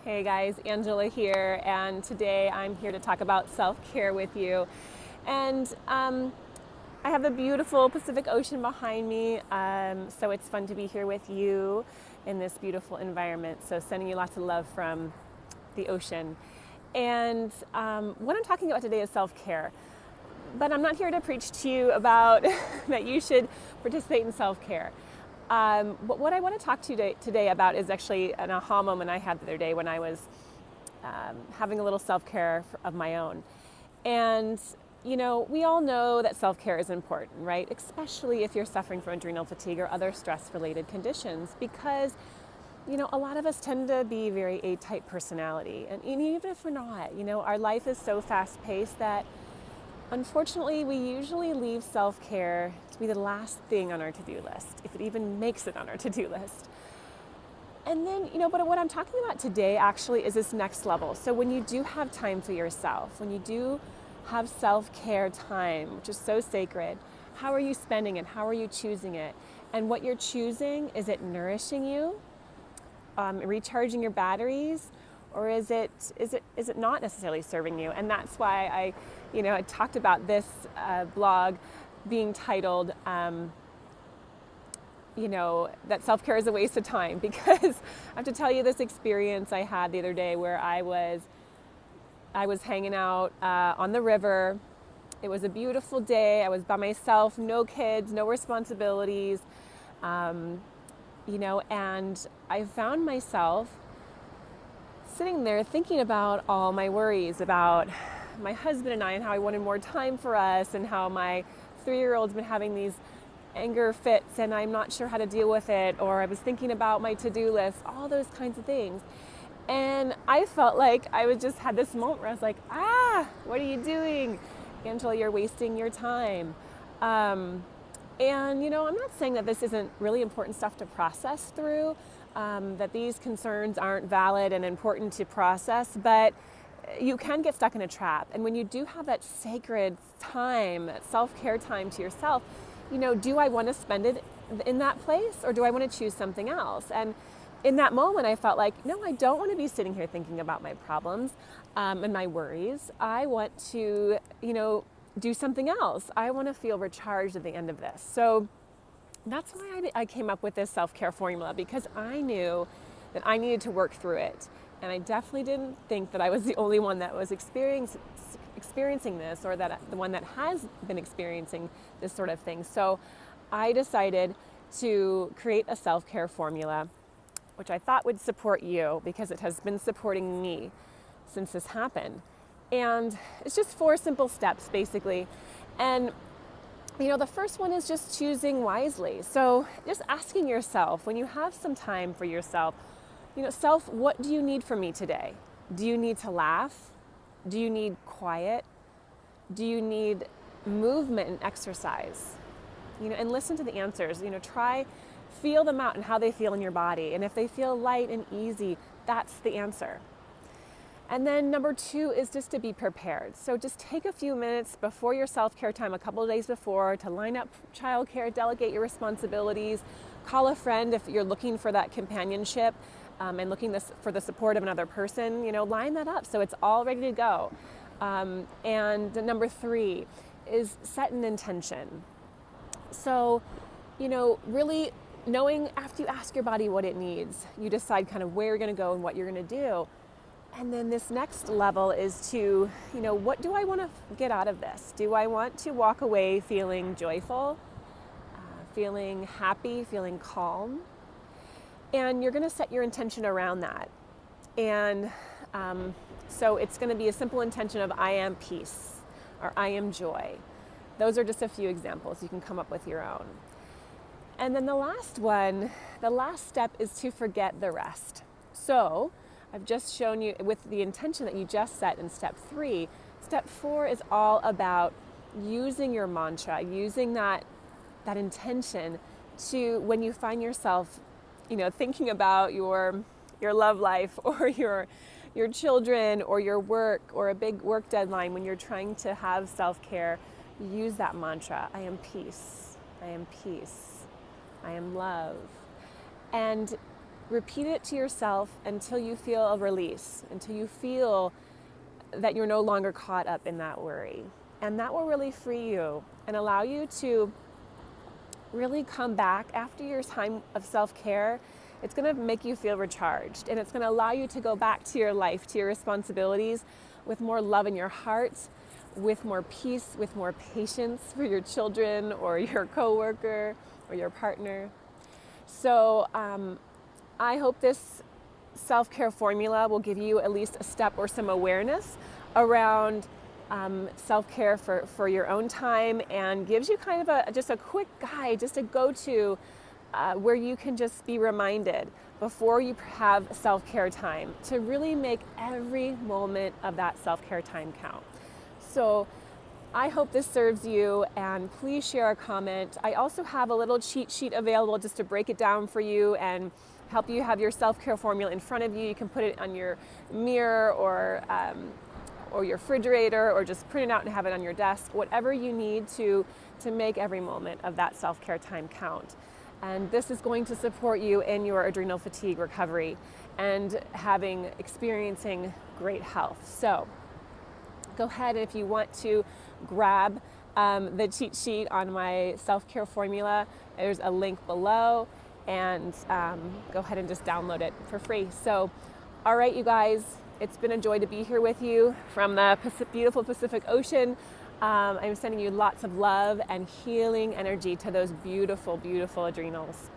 Hey guys, Angela here, and today I'm here to talk about self-care with you. And I have the beautiful Pacific Ocean behind me, so it's fun to be here with you in this beautiful environment. So sending you lots of love from the ocean. And what I'm talking about today is self-care. But I'm not here to preach to you about that you should participate in self-care. But what I want to talk to you today about is actually an aha moment I had the other day when I was having a little self-care of my own. And, you know, we all know that self-care is important, right? Especially if you're suffering from adrenal fatigue or other stress-related conditions, because, you know, a lot of us tend to be very A-type personality. And even if we're not, you know, our life is so fast-paced that unfortunately, we usually leave self-care to be the last thing on our to-do list, if it even makes it on our to-do list. And then, you know, but what I'm talking about today actually is this next level. So when you do have time for yourself, when you do have self-care time, which is so sacred, how are you spending it? How are you choosing it? And what you're choosing, is it nourishing you, recharging your batteries, or is it not necessarily serving you? And that's why I talked about this blog being titled, that self-care is a waste of time, because I have to tell you this experience I had the other day where I was hanging out on the river. It was a beautiful day. I was by myself, no kids, no responsibilities, and I found myself sitting there thinking about all my worries about my husband and I, and how I wanted more time for us, and how my 3-year-old's been having these anger fits and I'm not sure how to deal with it, or I was thinking about my to-do list, all those kinds of things. And I felt like I just had this moment where I was like, what are you doing? Angela, you're wasting your time. And, you know, I'm not saying that this isn't really important stuff to process through, that these concerns aren't valid and important to process, but you can get stuck in a trap. And when you do have that sacred time, that self-care time to yourself, you know, do I want to spend it in that place, or do I want to choose something else? And in that moment, I felt like, no, I don't want to be sitting here thinking about my problems and my worries. I want to, do something else. I want to feel recharged at the end of this. So that's why I came up with this self-care formula, because I knew that I needed to work through it. And I definitely didn't think that I was the only one that was experiencing this, or that the one that has been experiencing this sort of thing. So I decided to create a self-care formula, which I thought would support you, because it has been supporting me since this happened. And it's just 4 simple steps, basically. And the first one is just choosing wisely. So just asking yourself, when you have some time for yourself, self, what do you need from me today? Do you need to laugh? Do you need quiet? Do you need movement and exercise? And listen to the answers. Feel them out and how they feel in your body. And if they feel light and easy, that's the answer. And then number 2 is just to be prepared. So just take a few minutes before your self-care time, a couple of days before, to line up childcare, delegate your responsibilities, call a friend if you're looking for that companionship, and looking for the support of another person. Line that up so it's all ready to go. And number 3 is set an intention. So, really knowing, after you ask your body what it needs, you decide kind of where you're going to go and what you're going to do. And then this next level is to, what do I want to get out of this? Do I want to walk away feeling joyful, feeling happy, feeling calm? And you're going to set your intention around that. And so it's going to be a simple intention of I am peace, or I am joy. Those are just a few examples. You can come up with your own. And then the last step is to forget the rest. So I've just shown you with the intention that you just set in step 3. Step 4 is all about using your mantra, using that intention to, when you find yourself, thinking about your love life, or your children, or your work, or a big work deadline, when you're trying to have self-care, use that mantra. I am peace. I am peace. I am love. And repeat it to yourself until you feel a release, until you feel that you're no longer caught up in that worry. And that will really free you and allow you to really come back after your time of self-care. It's going to make you feel recharged, and it's going to allow you to go back to your life, to your responsibilities with more love in your heart, with more peace, with more patience for your children or your coworker or your partner. So I hope this self-care formula will give you at least a step or some awareness around self-care for your own time, and gives you kind of just a quick guide, just a go-to where you can just be reminded before you have self-care time to really make every moment of that self-care time count. So I hope this serves you, and please share a comment. I also have a little cheat sheet available just to break it down for you and help you have your self-care formula in front of you. You can put it on your mirror or your refrigerator, or just print it out and have it on your desk, whatever you need to make every moment of that self-care time count. And this is going to support you in your adrenal fatigue recovery and experiencing great health. So go ahead, if you want to grab the cheat sheet on my self-care formula, there's a link below, and go ahead and just download it for free. So, all right, you guys, it's been a joy to be here with you from the beautiful Pacific Ocean. I'm sending you lots of love and healing energy to those beautiful, beautiful adrenals.